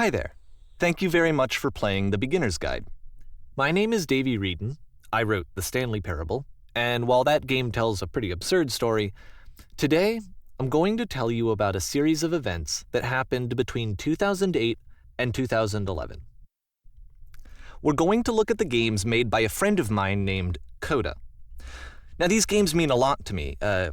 Hi there. Thank you very much for playing The Beginner's Guide. My name is Davey Wreden. I wrote The Stanley Parable, and while that game tells a pretty absurd story, today I'm going to tell you about a series of events that happened between 2008 and 2011. We're going to look at the games made by a friend of mine named Coda. Now, these games mean a lot to me. I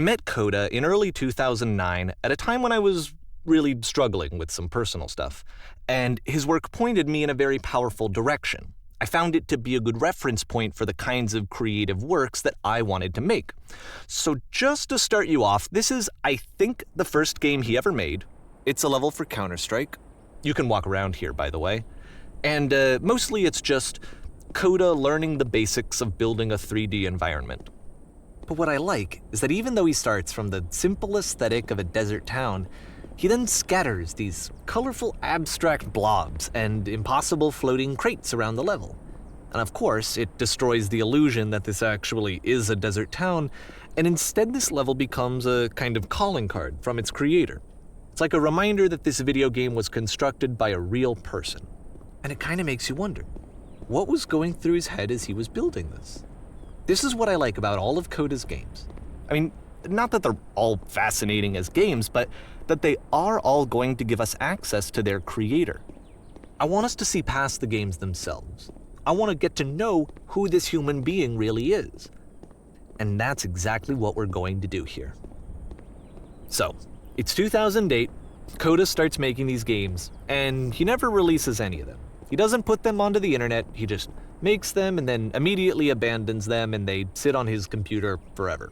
met Coda in early 2009 at a time when I was really struggling with some personal stuff, and his work pointed me in a very powerful direction. I found it to be a good reference point for the kinds of creative works that I wanted to make. So just to start you off, this is, I think, the first game he ever made. It's a level for Counter-Strike. You can walk around here, by the way. And mostly it's just Coda learning the basics of building a 3D environment. But what I like is that even though he starts from the simple aesthetic of a desert town, he then scatters these colorful abstract blobs and impossible floating crates around the level. And of course, it destroys the illusion that this actually is a desert town, and instead this level becomes a kind of calling card from its creator. It's like a reminder that this video game was constructed by a real person. And it kind of makes you wonder, what was going through his head as he was building this? This is what I like about all of Coda's games. I mean, not that they're all fascinating as games, but that they are all going to give us access to their creator. I want us to see past the games themselves. I want to get to know who this human being really is. And that's exactly what we're going to do here. So, it's 2008, Coda starts making these games, and he never releases any of them. He doesn't put them onto the internet, he just makes them and then immediately abandons them, and they sit on his computer forever.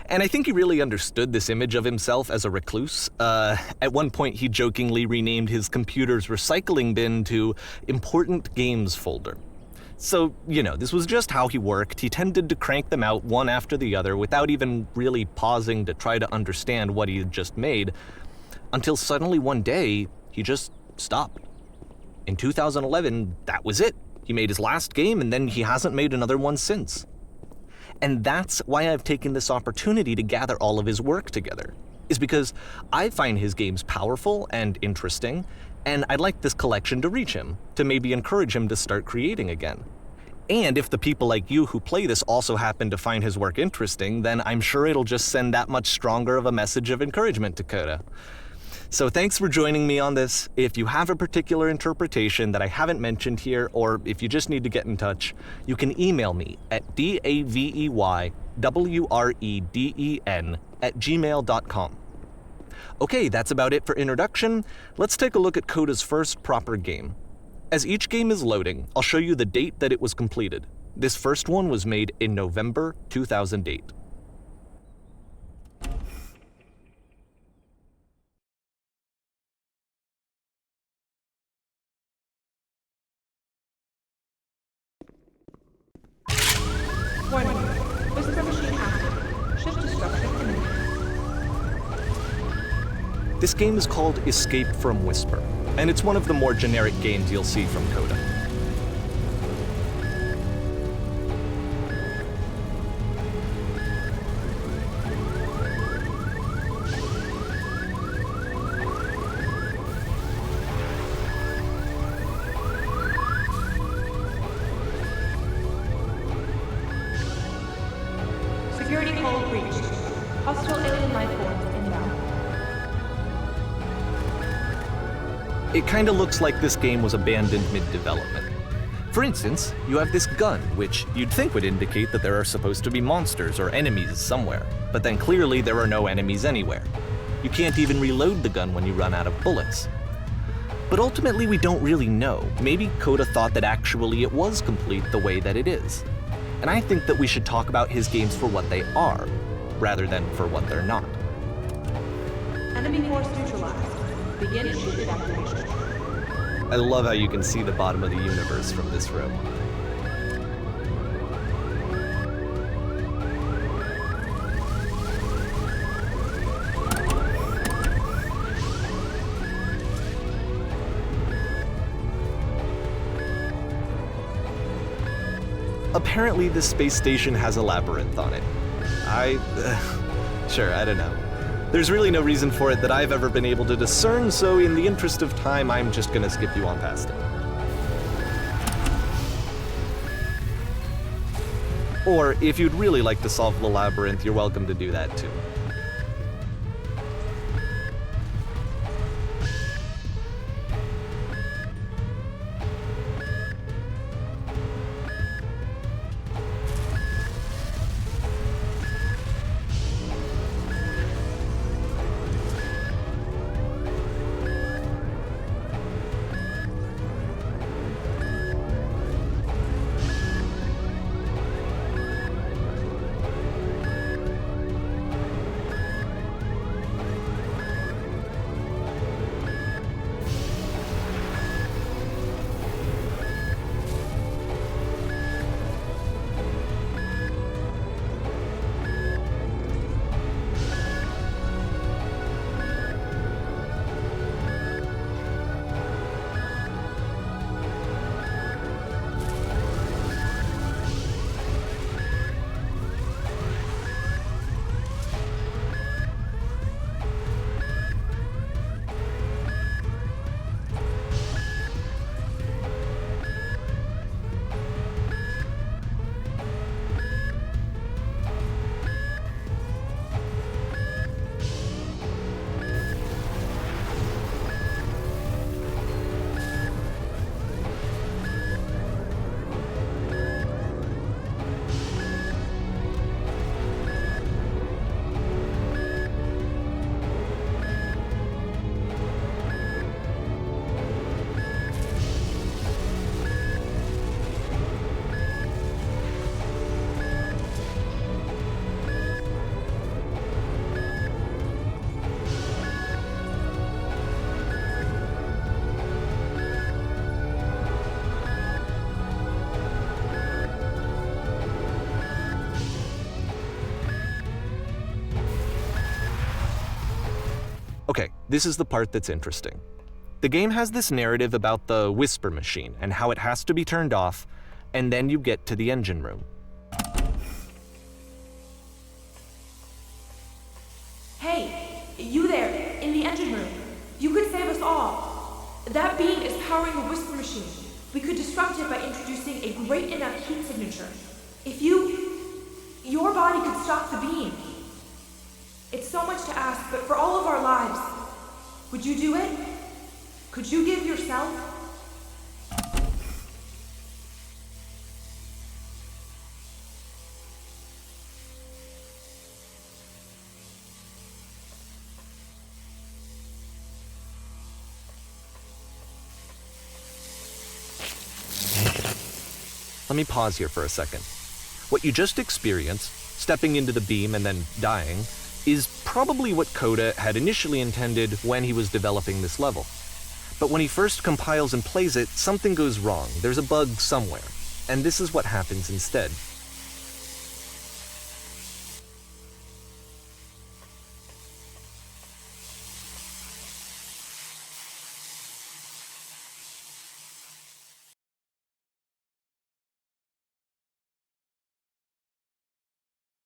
And I think he really understood this image of himself as a recluse. At one point, he jokingly renamed his computer's recycling bin to Important Games Folder. So, this was just how he worked. He tended to crank them out one after the other without even really pausing to try to understand what he had just made, until suddenly one day, he just stopped. In 2011, that was it. He made his last game, and then he hasn't made another one since. And that's why I've taken this opportunity to gather all of his work together, is because I find his games powerful and interesting, and I'd like this collection to reach him, to maybe encourage him to start creating again. And if the people like you who play this also happen to find his work interesting, then I'm sure it'll just send that much stronger of a message of encouragement to Coda. So thanks for joining me on this. If you have a particular interpretation that I haven't mentioned here, or if you just need to get in touch, you can email me at daveywreden@gmail.com. Okay, that's about it for introduction. Let's take a look at Coda's first proper game. As each game is loading, I'll show you the date that it was completed. This first one was made in November 2008. Warning. Whisper machine active. Shift to structure imminent. This game is called Escape from Whisper, and it's one of the more generic games you'll see from Coda. Security code breached. Hostile alien life forms inbound. It kinda looks like this game was abandoned mid-development. For instance, you have this gun, which you'd think would indicate that there are supposed to be monsters or enemies somewhere, but then clearly there are no enemies anywhere. You can't even reload the gun when you run out of bullets. But ultimately we don't really know. Maybe Coda thought that actually it was complete the way that it is. And I think that we should talk about his games for what they are, rather than for what they're not. Enemy force neutralized. Begin ship evacuation. I love how you can see the bottom of the universe from this room. Apparently, this space station has a labyrinth on it. Sure, I don't know. There's really no reason for it that I've ever been able to discern, so in the interest of time, I'm just gonna skip you on past it. Or, if you'd really like to solve the labyrinth, you're welcome to do that too. Okay, this is the part that's interesting. The game has this narrative about the whisper machine and how it has to be turned off, and then you get to the engine room. Hey, you there, in the engine room. You could save us all. That beam is powering the whisper machine. We could disrupt it by introducing a great enough heat signature. If your body could stop the beam. It's so much to ask, but for all of our lives, would you do it? Could you give yourself? Let me pause here for a second. What you just experienced, stepping into the beam and then dying, is probably what Coda had initially intended when he was developing this level. But when he first compiles and plays it, something goes wrong. There's a bug somewhere. And this is what happens instead.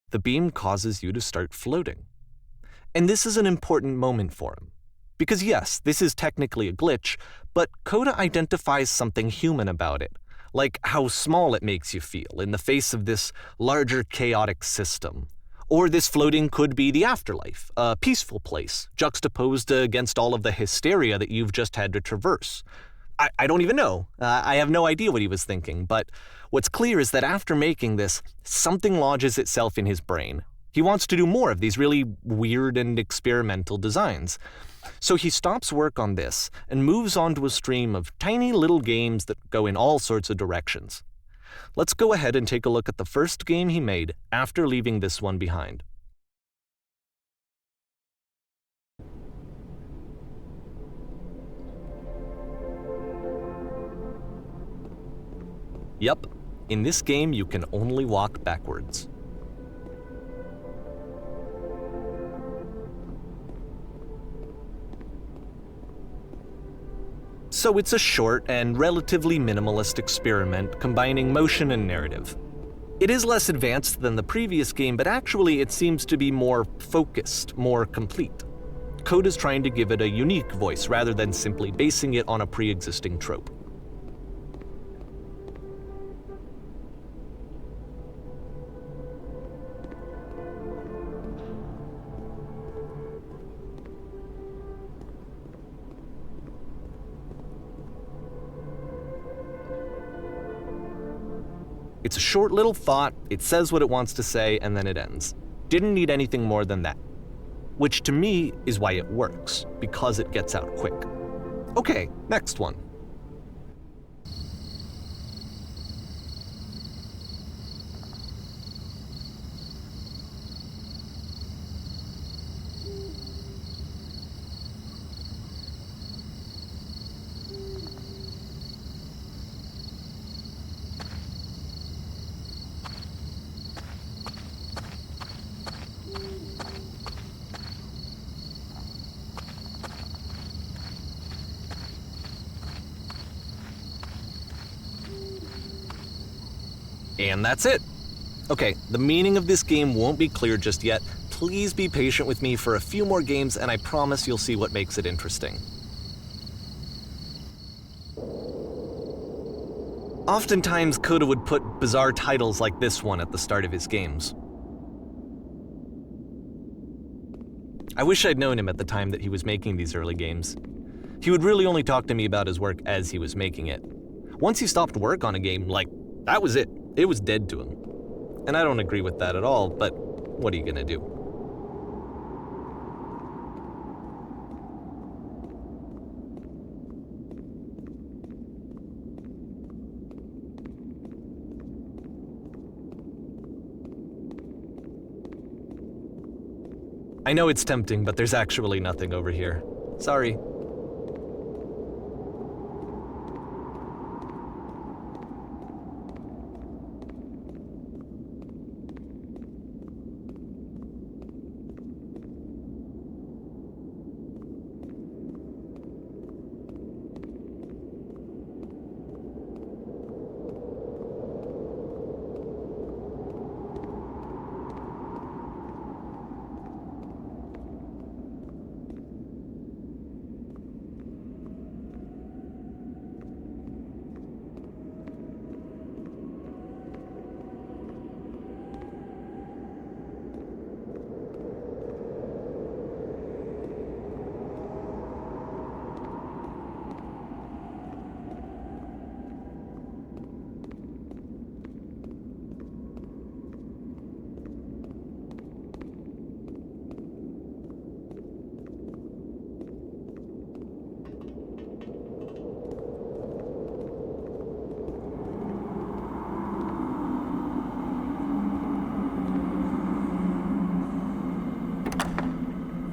The beam causes you to start floating. And this is an important moment for him. Because yes, this is technically a glitch, but Coda identifies something human about it, like how small it makes you feel in the face of this larger chaotic system. Or this floating could be the afterlife, a peaceful place, juxtaposed against all of the hysteria that you've just had to traverse. I don't even know. I have no idea what he was thinking, but what's clear is that after making this, something lodges itself in his brain. He wants to do more of these really weird and experimental designs. So he stops work on this and moves on to a stream of tiny little games that go in all sorts of directions. Let's go ahead and take a look at the first game he made after leaving this one behind. Yep, in this game you can only walk backwards. So it's a short and relatively minimalist experiment combining motion and narrative. It is less advanced than the previous game, but actually it seems to be more focused, more complete. Code is trying to give it a unique voice rather than simply basing it on a pre-existing trope. It's a short little thought, it says what it wants to say, and then it ends. Didn't need anything more than that. Which to me is why it works, because it gets out quick. Okay, next one. And that's it. Okay, the meaning of this game won't be clear just yet. Please be patient with me for a few more games, and I promise you'll see what makes it interesting. Oftentimes, Coda would put bizarre titles like this one at the start of his games. I wish I'd known him at the time that he was making these early games. He would really only talk to me about his work as he was making it. Once he stopped work on a game, that was it. It was dead to him. And I don't agree with that at all, but what are you gonna do? I know it's tempting, but there's actually nothing over here. Sorry.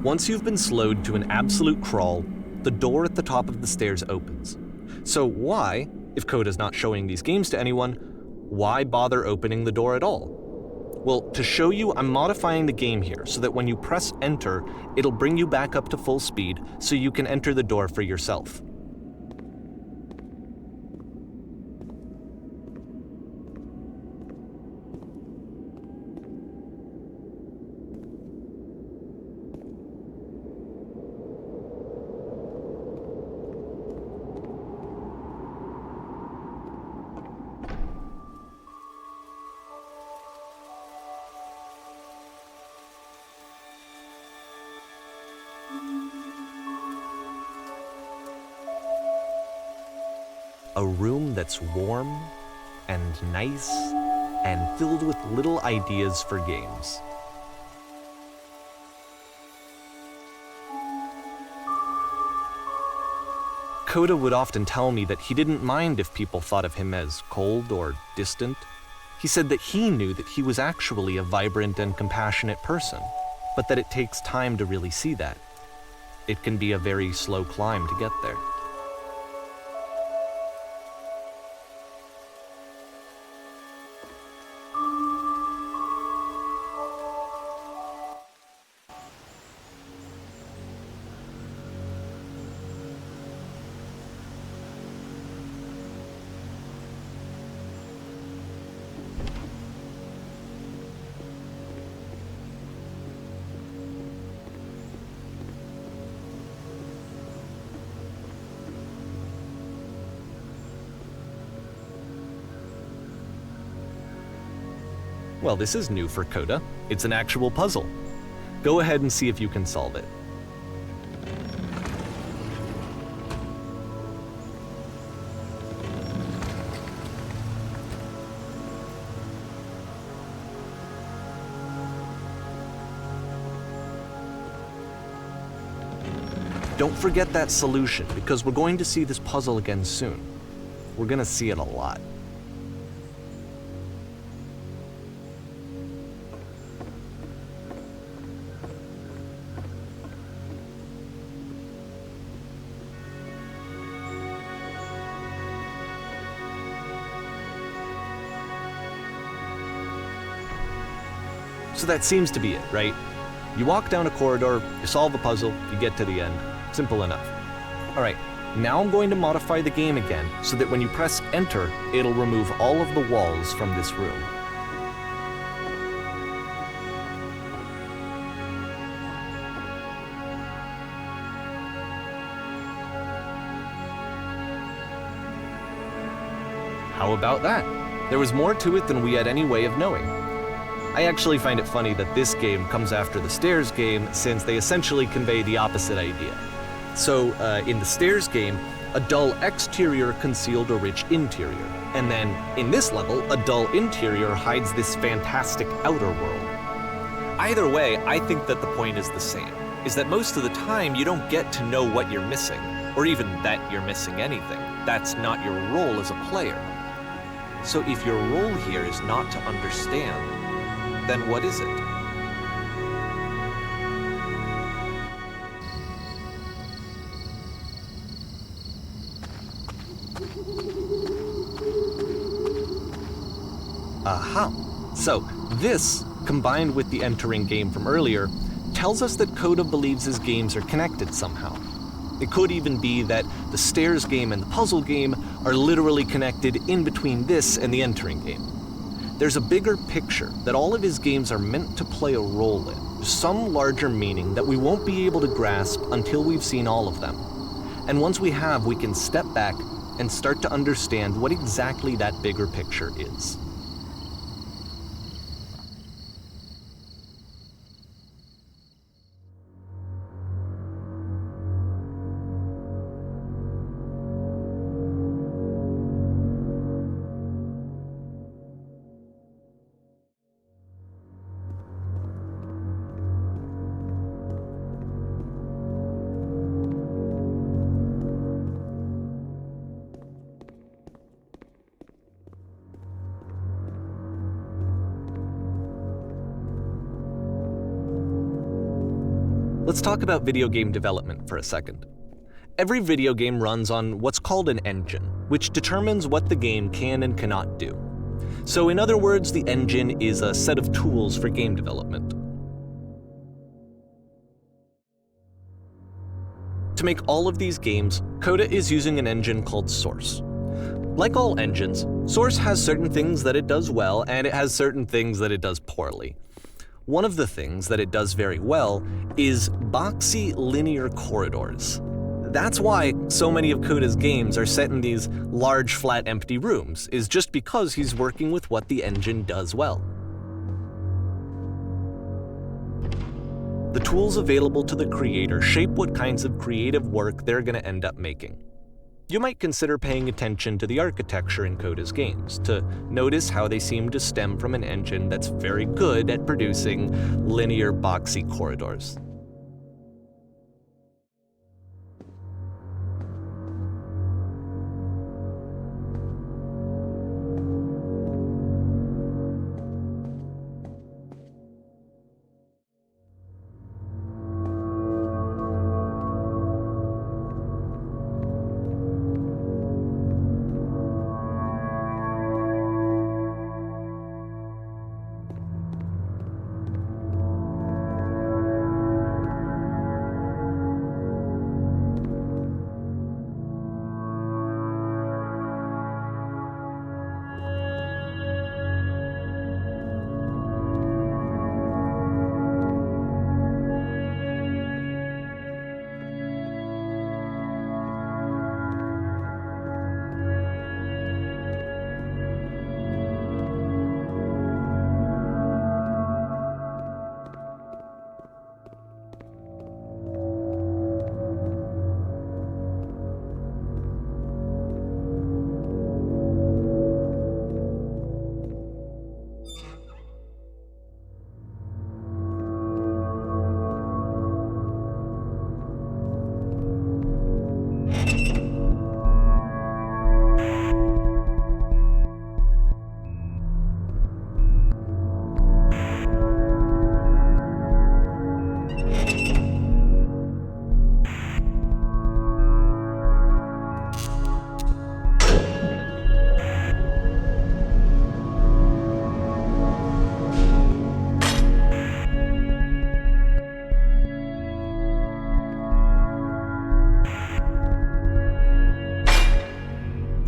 Once you've been slowed to an absolute crawl, the door at the top of the stairs opens. So why, if Coda's not showing these games to anyone, why bother opening the door at all? Well, to show you, I'm modifying the game here so that when you press enter, it'll bring you back up to full speed so you can enter the door for yourself. A room that's warm and nice and filled with little ideas for games. Coda would often tell me that he didn't mind if people thought of him as cold or distant. He said that he knew that he was actually a vibrant and compassionate person, but that it takes time to really see that. It can be a very slow climb to get there. Well, this is new for Coda. It's an actual puzzle. Go ahead and see if you can solve it. Don't forget that solution, because we're going to see this puzzle again soon. We're going to see it a lot. So that seems to be it, right? You walk down a corridor, you solve a puzzle, you get to the end. Simple enough. All right, now I'm going to modify the game again so that when you press enter, it'll remove all of the walls from this room. How about that? There was more to it than we had any way of knowing. I actually find it funny that this game comes after the Stairs game, since they essentially convey the opposite idea. So, in the Stairs game, a dull exterior concealed a rich interior. And then, in this level, a dull interior hides this fantastic outer world. Either way, I think that the point is the same, is that most of the time you don't get to know what you're missing, or even that you're missing anything. That's not your role as a player. So if your role here is not to understand, then what is it? Aha! So, this, combined with the entering game from earlier, tells us that Coda believes his games are connected somehow. It could even be that the Stairs game and the puzzle game are literally connected in between this and the entering game. There's a bigger picture that all of his games are meant to play a role in, some larger meaning that we won't be able to grasp until we've seen all of them. And once we have, we can step back and start to understand what exactly that bigger picture is. Let's talk about video game development for a second. Every video game runs on what's called an engine, which determines what the game can and cannot do. So in other words, the engine is a set of tools for game development. To make all of these games, Coda is using an engine called Source. Like all engines, Source has certain things that it does well, and it has certain things that it does poorly. One of the things that it does very well is boxy linear corridors. That's why so many of Coda's games are set in these large, flat, empty rooms, is just because he's working with what the engine does well. The tools available to the creator shape what kinds of creative work they're going to end up making. You might consider paying attention to the architecture in Coda's games, to notice how they seem to stem from an engine that's very good at producing linear, boxy corridors.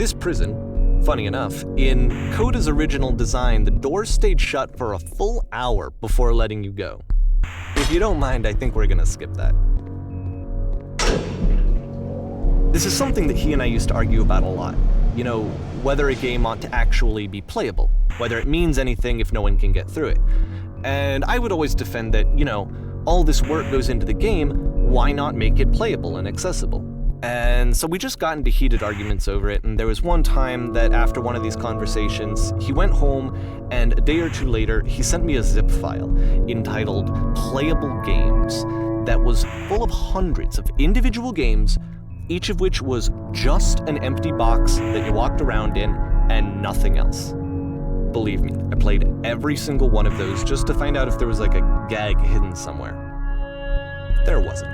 This prison, funny enough, in Coda's original design, the doors stayed shut for a full hour before letting you go. If you don't mind, I think we're gonna skip that. This is something that he and I used to argue about a lot. You know, whether a game ought to actually be playable, whether it means anything if no one can get through it. And I would always defend that, all this work goes into the game, why not make it playable and accessible? And so we just got into heated arguments over it, and there was one time that after one of these conversations, he went home, and a day or two later, he sent me a zip file entitled Playable Games that was full of hundreds of individual games, each of which was just an empty box that you walked around in and nothing else. Believe me, I played every single one of those just to find out if there was like a gag hidden somewhere. There wasn't.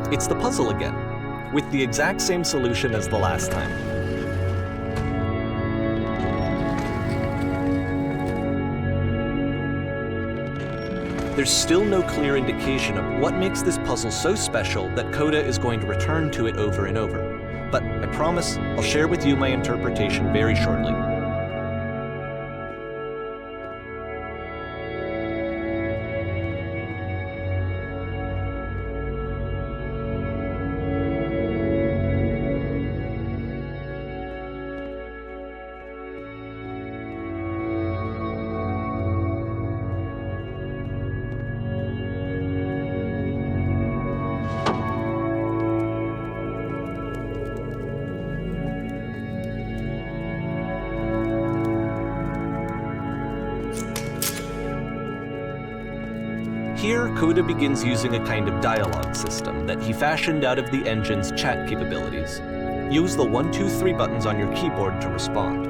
It's the puzzle again, with the exact same solution as the last time. There's still no clear indication of what makes this puzzle so special that Coda is going to return to it over and over. But I promise I'll share with you my interpretation very shortly. Here, Coda begins using a kind of dialogue system that he fashioned out of the engine's chat capabilities. Use the 1, 2, 3 buttons on your keyboard to respond.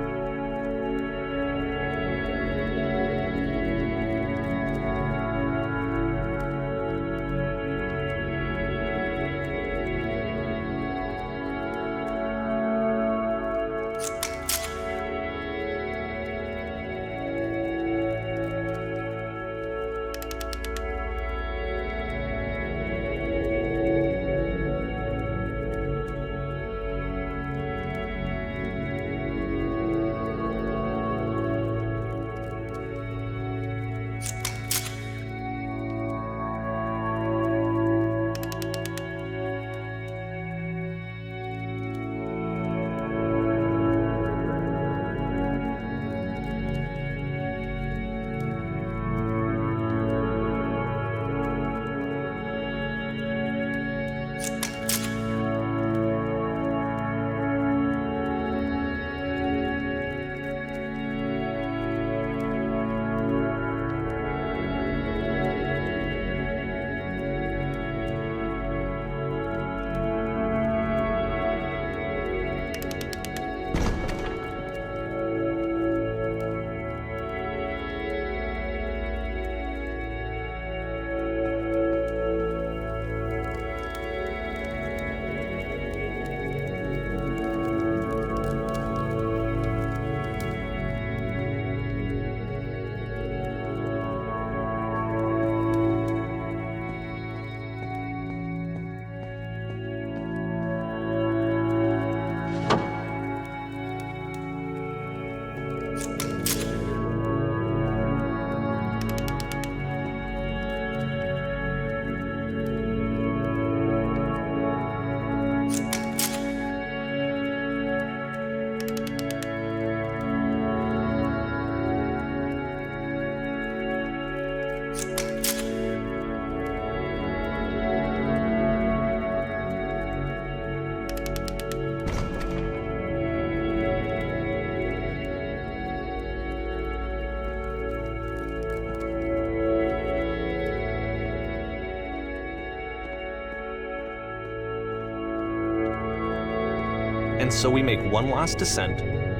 and so we make one last descent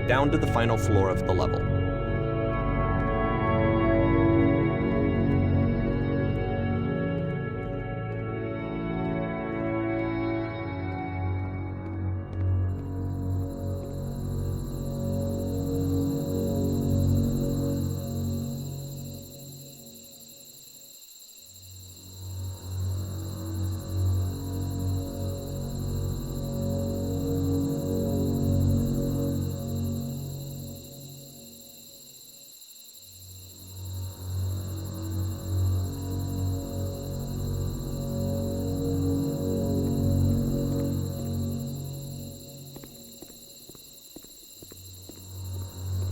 down to the final floor of the level.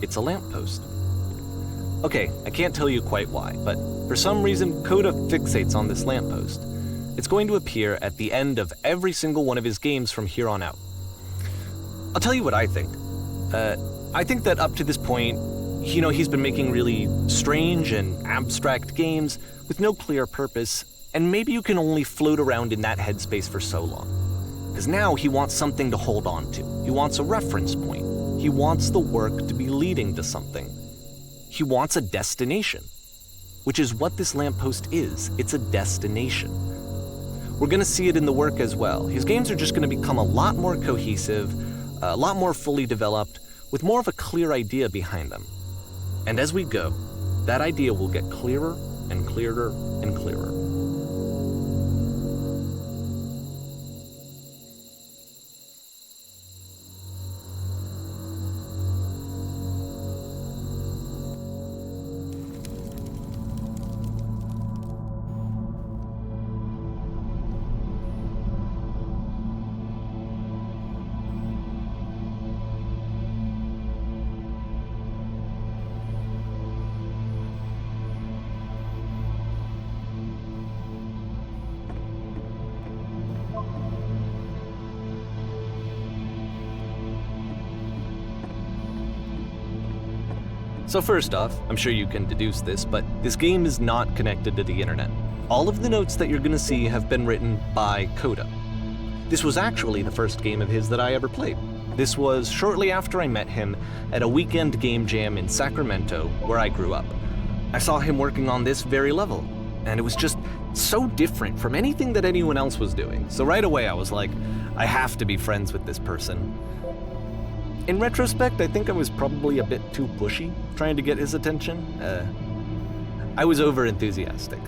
It's a lamppost. Okay, I can't tell you quite why, but for some reason, Coda fixates on this lamppost. It's going to appear at the end of every single one of his games from here on out. I'll tell you what I think. I think that up to this point, he's been making really strange and abstract games with no clear purpose, and maybe you can only float around in that headspace for so long. Because now he wants something to hold on to. He wants a reference point. He wants the work to be leading to something. He wants a destination, which is what this lamppost is. It's a destination. We're going to see it in the work as well. His games are just going to become a lot more cohesive, a lot more fully developed, with more of a clear idea behind them. And as we go, that idea will get clearer and clearer and clearer. So first off, I'm sure you can deduce this, but this game is not connected to the internet. All of the notes that you're gonna see have been written by Coda. This was actually the first game of his that I ever played. This was shortly after I met him at a weekend game jam in Sacramento, where I grew up. I saw him working on this very level, and it was just so different from anything that anyone else was doing. So right away I was like, I have to be friends with this person. In retrospect, I think I was probably a bit too pushy trying to get his attention. I was over-enthusiastic.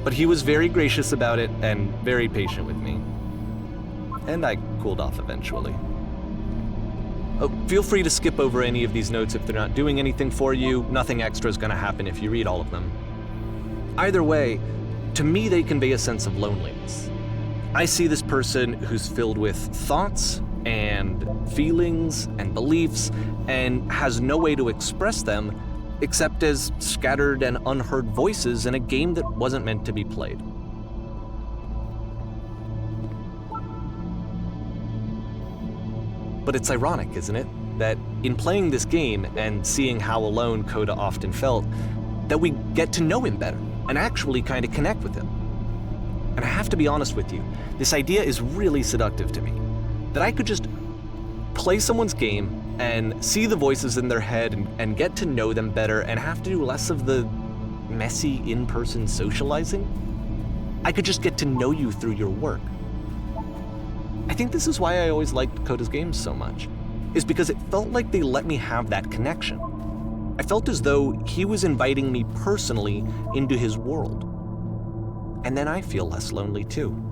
But he was very gracious about it and very patient with me. And I cooled off eventually. Oh, feel free to skip over any of these notes if they're not doing anything for you. Nothing extra is going to happen if you read all of them. Either way, to me they convey a sense of loneliness. I see this person who's filled with thoughts and feelings and beliefs and has no way to express them except as scattered and unheard voices in a game that wasn't meant to be played. But it's ironic, isn't it, that in playing this game and seeing how alone Coda often felt, that we get to know him better and actually kind of connect with him. And I have to be honest with you, this idea is really seductive to me. That I could just play someone's game and see the voices in their head and get to know them better and have to do less of the messy in-person socializing. I could just get to know you through your work. I think this is why I always liked Coda's games so much, is because it felt like they let me have that connection. I felt as though he was inviting me personally into his world. And then I feel less lonely too.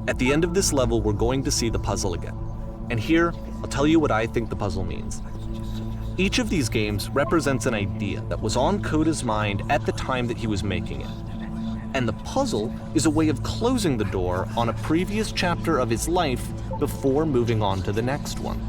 At the end of this level, we're going to see the puzzle again. And here, I'll tell you what I think the puzzle means. Each of these games represents an idea that was on Coda's mind at the time that he was making it. And the puzzle is a way of closing the door on a previous chapter of his life before moving on to the next one.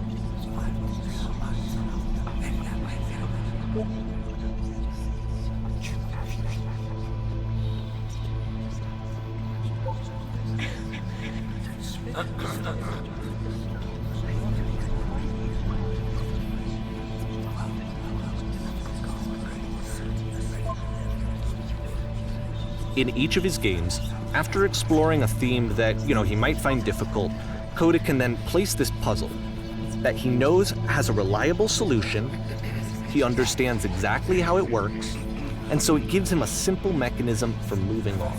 In each of his games, after exploring a theme that, he might find difficult, Coda can then place this puzzle that he knows has a reliable solution, he understands exactly how it works, and so it gives him a simple mechanism for moving on.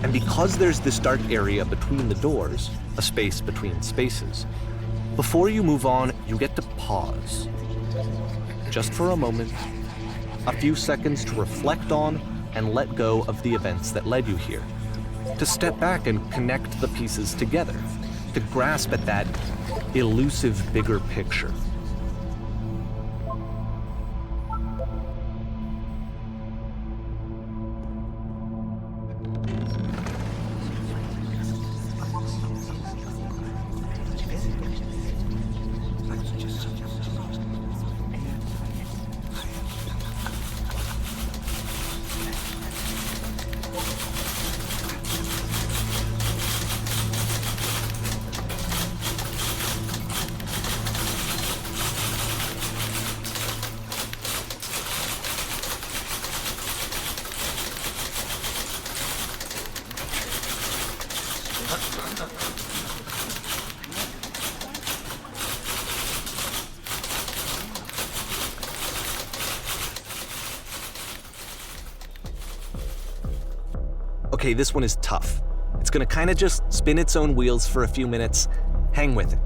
And because there's this dark area between the doors, a space between spaces, before you move on, you get to pause. Just for a moment, a few seconds to reflect on and let go of the events that led you here. To step back and connect the pieces together. To grasp at that elusive bigger picture. Okay, this one is tough. It's gonna kinda just spin its own wheels for a few minutes. Hang with it.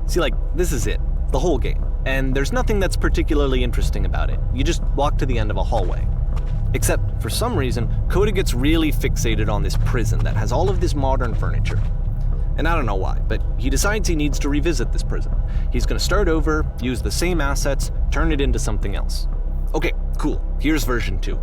See, like, this is it, the whole game, and there's nothing that's particularly interesting about it. You just walk to the end of a hallway. Except, for some reason, Coda gets really fixated on this prison that has all of this modern furniture. And I don't know why, but he decides he needs to revisit this prison. He's gonna start over, use the same assets, turn it into something else. Okay, cool, here's version 2.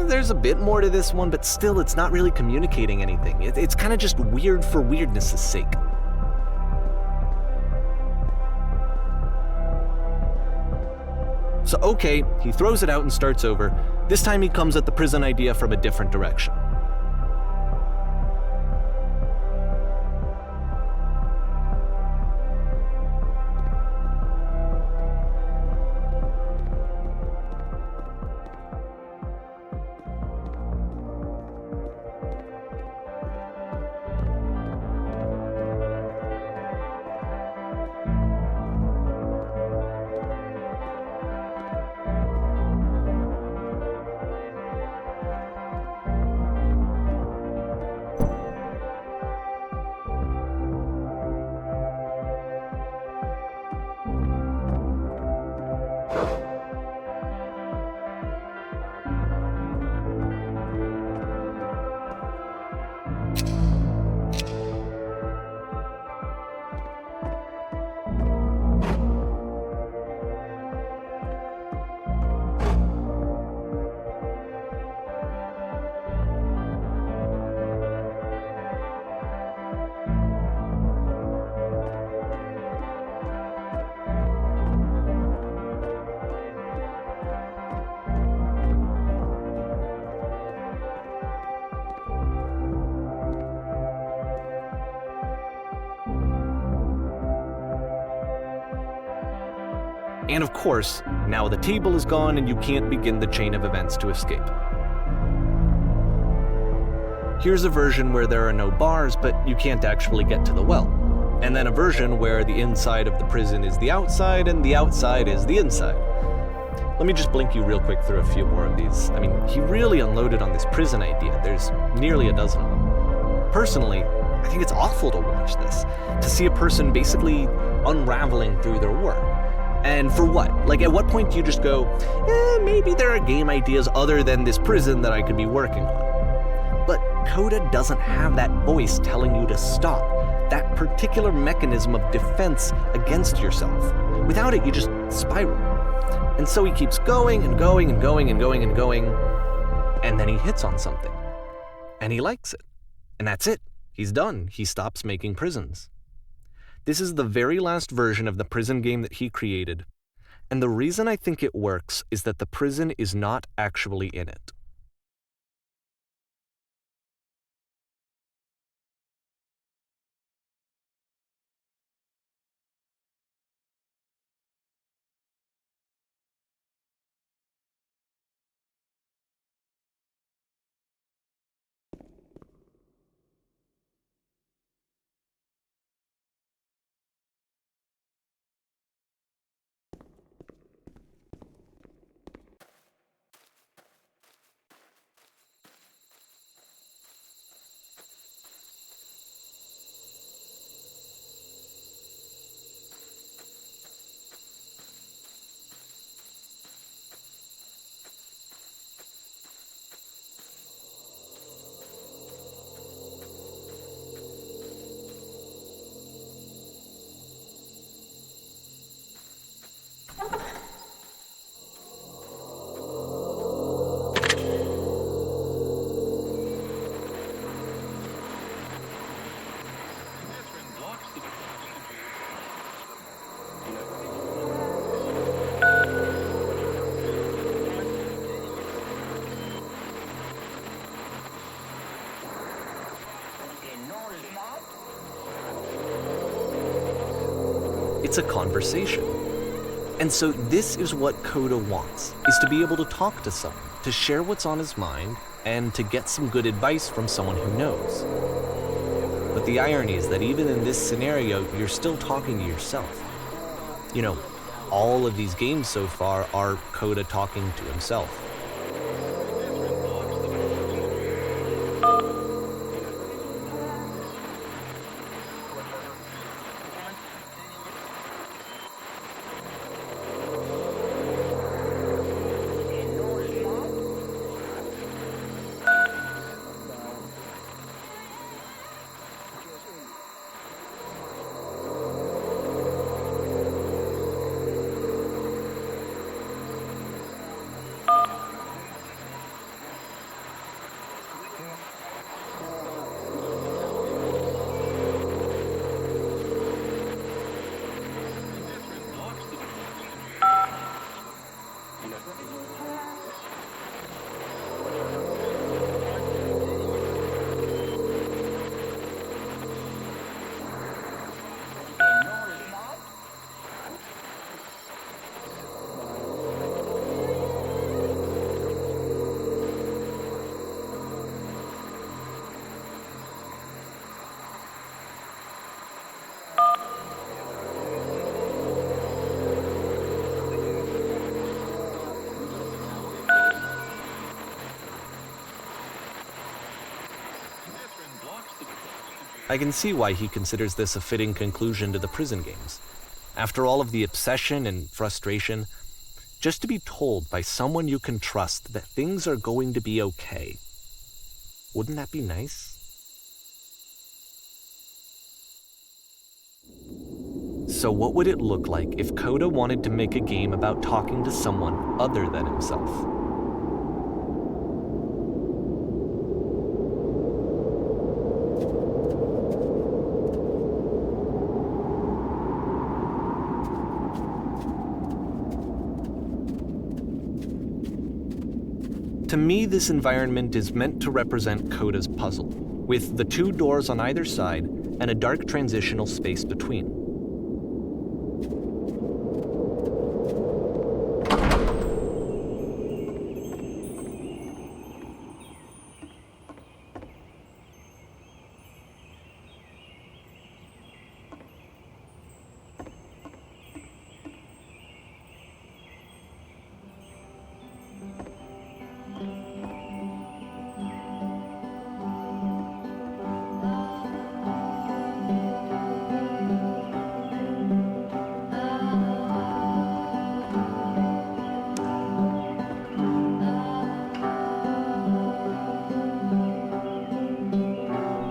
There's a bit more to this one, but still it's not really communicating anything. It's kind of just weird for weirdness' sake. So okay, he throws it out and starts over. This time he comes at the prison idea from a different direction. And of course, now the table is gone and you can't begin the chain of events to escape. Here's a version where there are no bars, but you can't actually get to the well. And then a version where the inside of the prison is the outside and the outside is the inside. Let me just blink you real quick through a few more of these. I mean, he really unloaded on this prison idea. There's nearly a dozen of them. Personally, I think it's awful to watch this, to see a person basically unraveling through their work. And for what? Like, at what point do you just go, maybe there are game ideas other than this prison that I could be working on? But Coda doesn't have that voice telling you to stop, that particular mechanism of defense against yourself. Without it, you just spiral. And so he keeps going and going and going and going and going, and then he hits on something. And he likes it. And that's it. He's done. He stops making prisons. This is the very last version of the prison game that he created, and the reason I think it works is that the prison is not actually in it. It's a conversation. And so this is what Coda wants, is to be able to talk to someone, to share what's on his mind, and to get some good advice from someone who knows. But the irony is that even in this scenario, you're still talking to yourself. You know, all of these games so far are Coda talking to himself. I can see why he considers this a fitting conclusion to the prison games. After all of the obsession and frustration, just to be told by someone you can trust that things are going to be okay. Wouldn't that be nice? So what would it look like if Coda wanted to make a game about talking to someone other than himself? To me, this environment is meant to represent Coda's puzzle, with the two doors on either side and a dark transitional space between.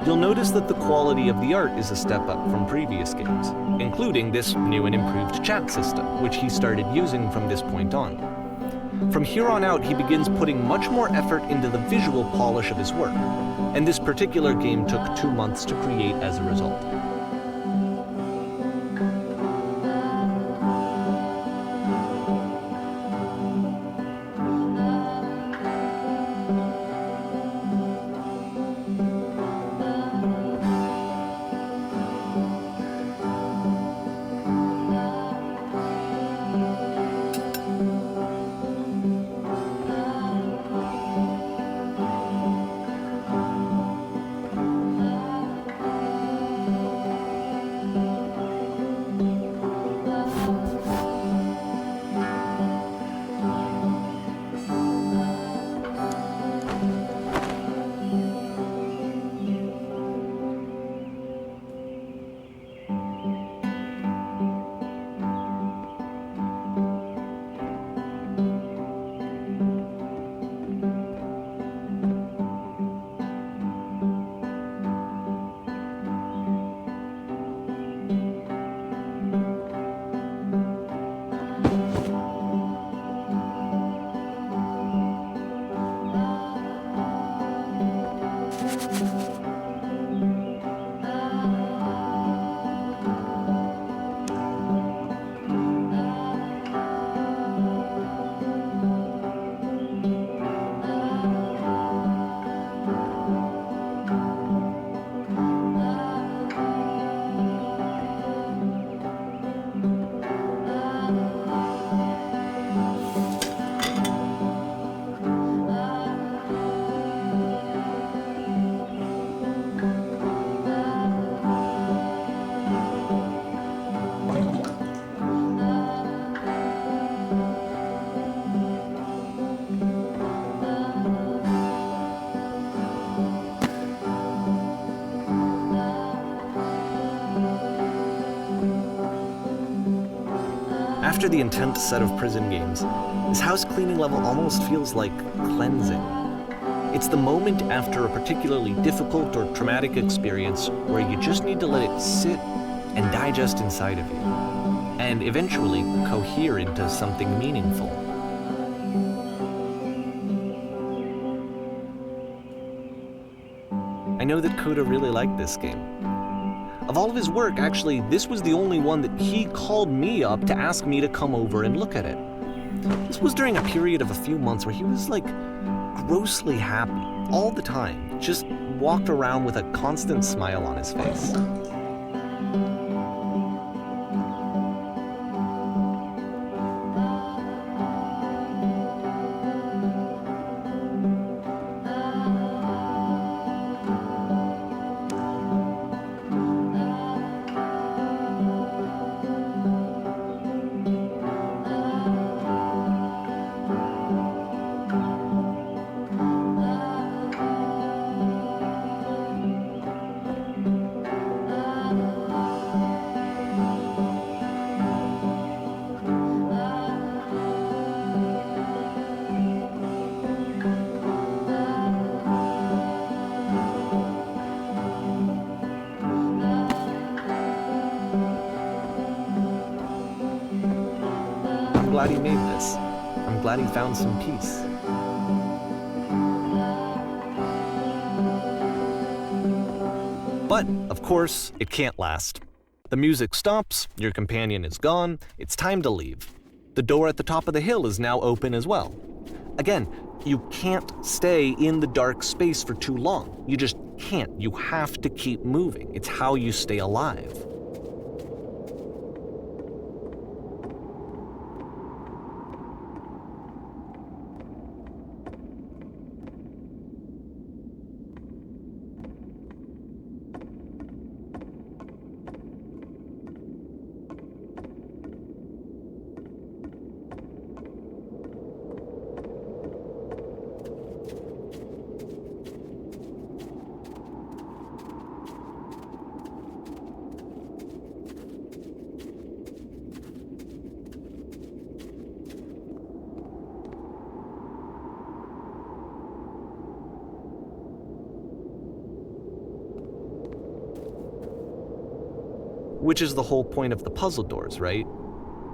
you'll notice that the quality of the art is a step up from previous games, including this new and improved chat system, which he started using from this point on. From here on out, he begins putting much more effort into the visual polish of his work, and this particular game took 2 months to create as a result. After the intense set of prison games, this house cleaning level almost feels like cleansing. It's the moment after a particularly difficult or traumatic experience where you just need to let it sit and digest inside of you, and eventually cohere into something meaningful. I know that Coda really liked this game. Of all of his work, actually, this was the only one that he called me up to ask me to come over and look at it. This was during a period of a few months where he was like grossly happy all the time, just walked around with a constant smile on his face. I'm glad he made this. I'm glad he found some peace. But, of course, it can't last. The music stops, your companion is gone, it's time to leave. The door at the top of the hill is now open as well. Again, you can't stay in the dark space for too long. You just can't. You have to keep moving. It's how you stay alive. Which is the whole point of the puzzle doors, right?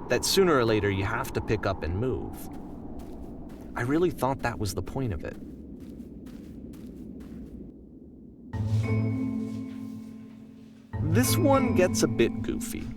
That sooner or later you have to pick up and move. I really thought that was the point of it. This one gets a bit goofy.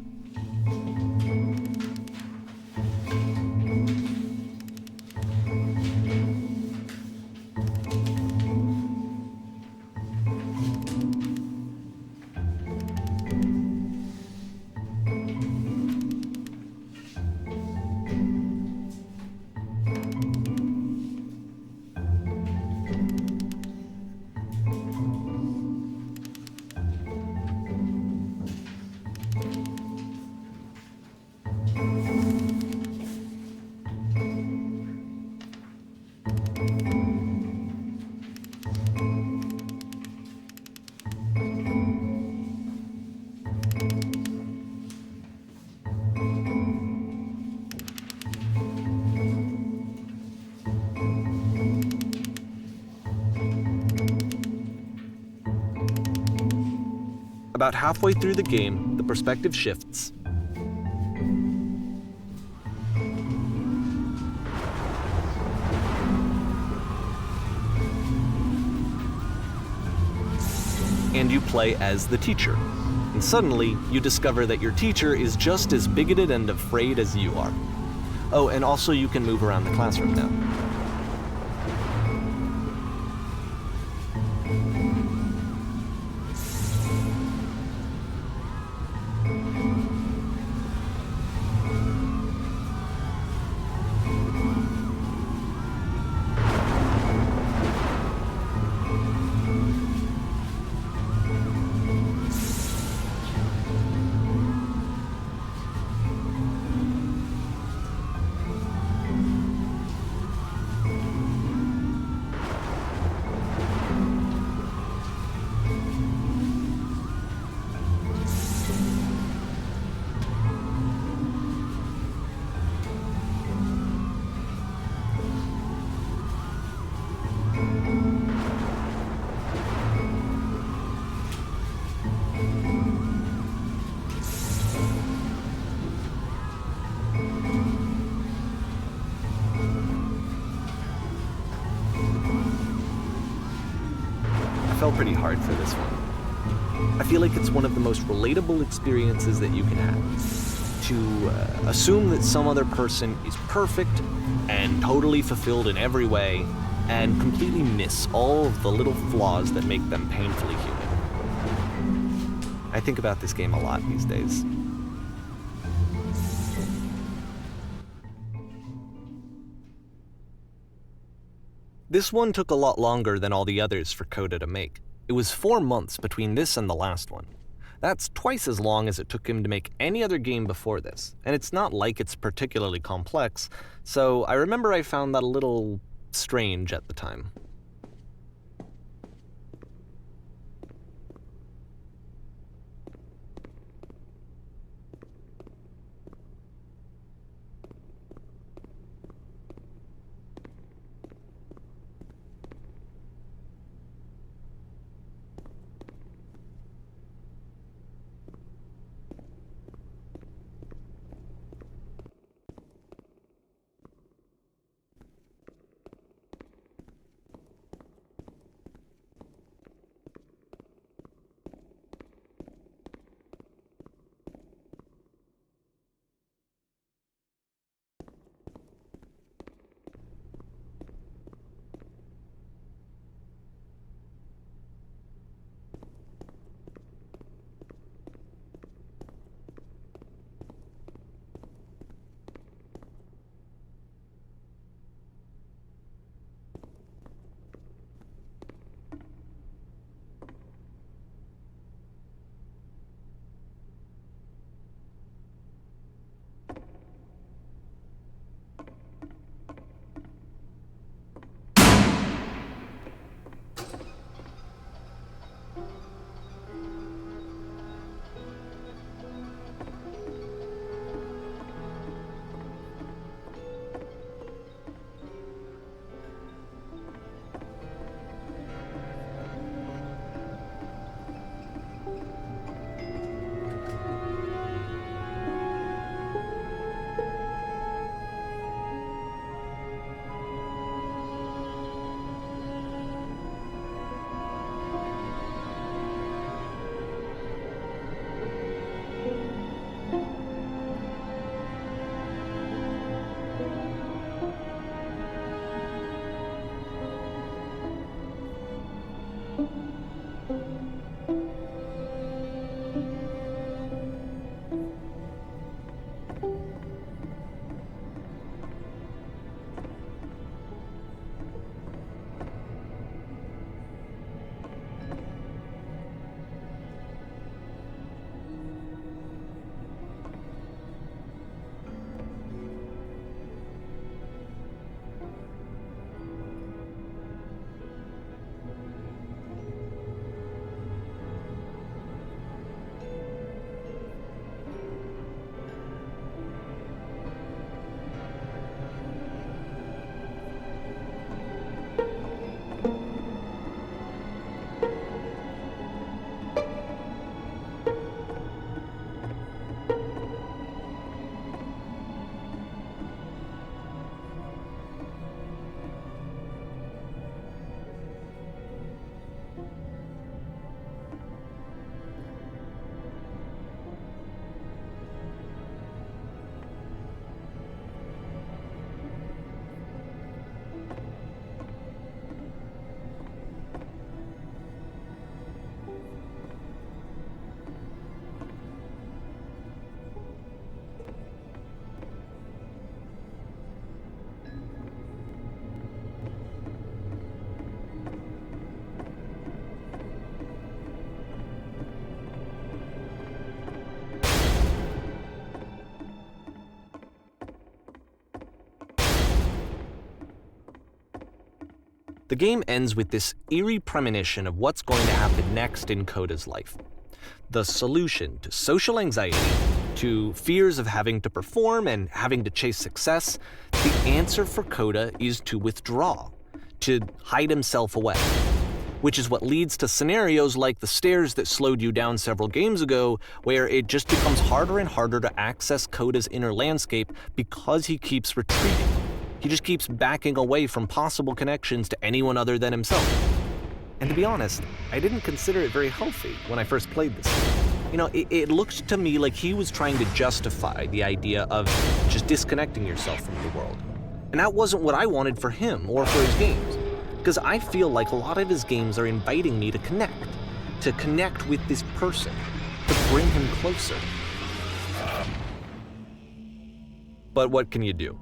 About halfway through the game, the perspective shifts. And you play as the teacher. And suddenly, you discover that your teacher is just as bigoted and afraid as you are. Oh, and also you can move around the classroom now. Fell pretty hard for this one. I feel like it's one of the most relatable experiences that you can have. To assume that some other person is perfect and totally fulfilled in every way, and completely miss all of the little flaws that make them painfully human. I think about this game a lot these days. This one took a lot longer than all the others for Coda to make. It was 4 months between this and the last one. That's twice as long as it took him to make any other game before this, and it's not like it's particularly complex, so I remember I found that a little strange at the time. The game ends with this eerie premonition of what's going to happen next in Coda's life. The solution to social anxiety, to fears of having to perform and having to chase success, the answer for Coda is to withdraw, to hide himself away. Which is what leads to scenarios like the stairs that slowed you down several games ago, where it just becomes harder and harder to access Coda's inner landscape because he keeps retreating. He just keeps backing away from possible connections to anyone other than himself. And to be honest, I didn't consider it very healthy when I first played this. It looked to me like he was trying to justify the idea of just disconnecting yourself from the world. And that wasn't what I wanted for him or for his games. Because I feel like a lot of his games are inviting me to connect with this person, to bring him closer. But what can you do?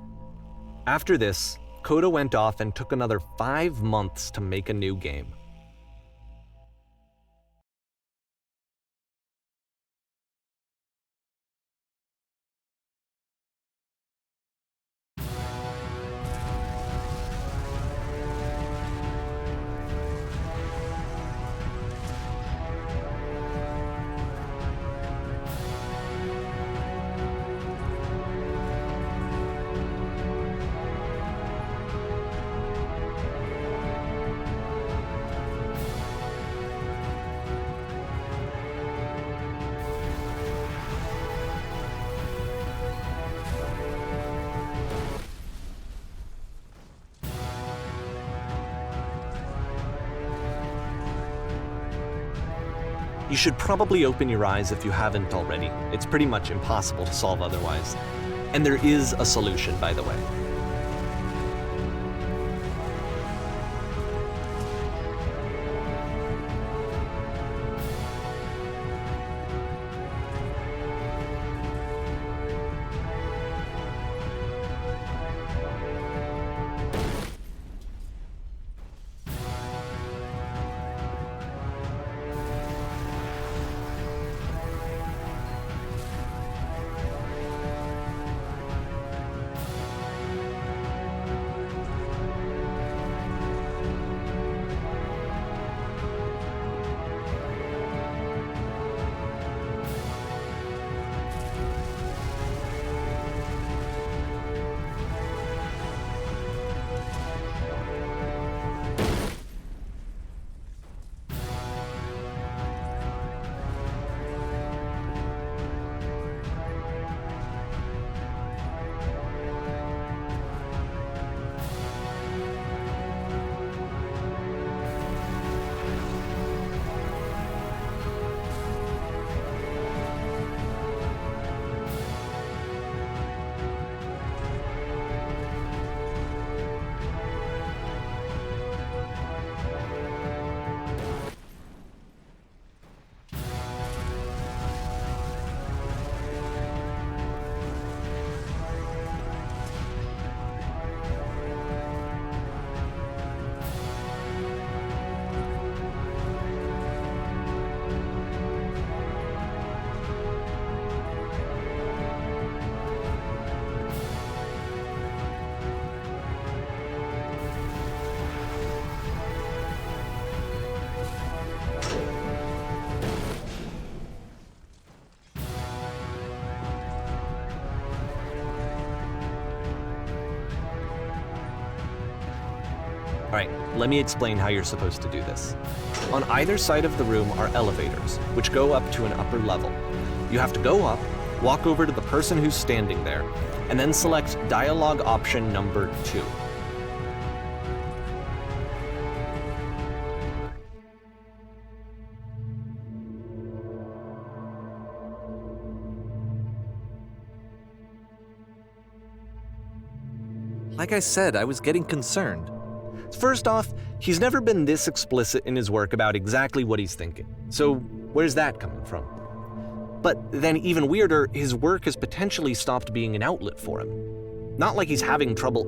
After this, Coda went off and took another 5 months to make a new game. You should probably open your eyes if you haven't already. It's pretty much impossible to solve otherwise. And there is a solution, by the way. Alright, let me explain how you're supposed to do this. On either side of the room are elevators, which go up to an upper level. You have to go up, walk over to the person who's standing there, and then select dialogue option number 2. Like I said, I was getting concerned. First off, he's never been this explicit in his work about exactly what he's thinking. So where's that coming from? But then even weirder, his work has potentially stopped being an outlet for him. Not like he's having trouble